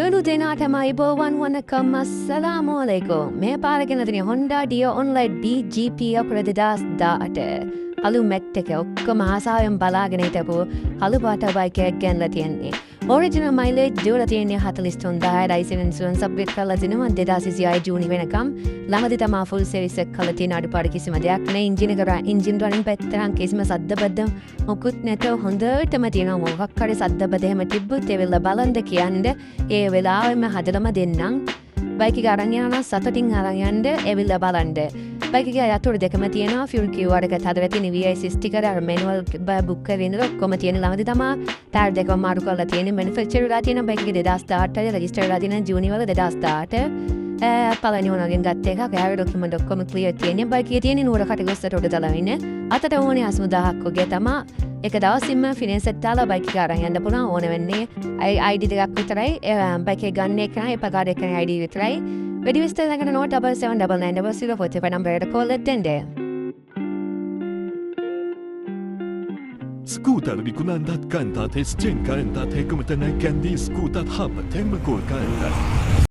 Sielu denata maibowan wanakam assalamualaikum. Me පාරගෙන Honda Dio Online DGP අපරදදාස් දාට හලු මැක්ට එක ඔක්කොම ආසාවෙන් බලාගෙන හිටපු හලු පාට බයික් එකක් ගෙනලා තියෙන්නේ. ඔරිජිනල් මයිලේජ් දීලා තියෙන්නේ 43000යි ලයිසන්ස් ඉන්ෂුරන්ස් අප්ඩේට් කරලා තිනවා 2026 ජූනි වෙනකම්. ළඟදී තමයි ෆුල් සර්විස් එක කරලා තියෙන අඩුපාඩු කිසිම දෙයක් නෑ. එන්ජින් රනින් පැත්තරන් කිසිම සද්ද බද්ද මොකුත් නැතව හොඳටම තියෙනවා. මොකක් හරි සද්ද බද්ද එහෙම තිබ්බොත් ඒ වෙලාව බලන්න කියන්නේ ඒ වෙලාවෙම හදලම දෙන්නම්. බයික් එක අරන් යනවා සතුටින් අරන් යන්න එවිල්ලා බලන්න. බයික් එකේ යතුරු දෙකම තියෙනවා. ෆියුල් කිව්වර් එක හදලා තියෙන VIC ස්ටිකර් අර මැනුවල් බුක් කරගෙන ඔක්කොම තියෙන ළඟදී තමයි ටයර් දෙකම මාරු කරලා තියෙන්නේ. මැනුෆැක්චර් වෙලා තියෙන බයික් එකේ 2018 රෙජිස්ටර් වෙලා තියෙන ජූනි වල 2018 පළවෙනි ඕනගෙන් ගත්ත එකක්. ඒවැ ඩොකියුමන්ට් ඔක්කොම ක්ලියර් තියෙන්නේ. බයික් එකේ තියෙන නුවර කටගොස්සට උඩ දාලා ඉන්නේ. අතට ඕනේ 80000ක් වගේ තමයි. එක දවසින්ම ෆිනන්ස් එකක් දාලා බයික් එක අරන් යන්න පුළුවන්. ඕන වෙන්නේ ID දෙකක් විතරයි. බයික් එක ගන්න එක නයි පකාර එක ID විතරයි. වැඩි විස්තර දැනගන්න 077990045 නම්බර් එකට කෝල් එකක් දෙන්න. Skuter vikunandat kantat es chen kantat hekumetanai kandi skutat hap temma kol kantat.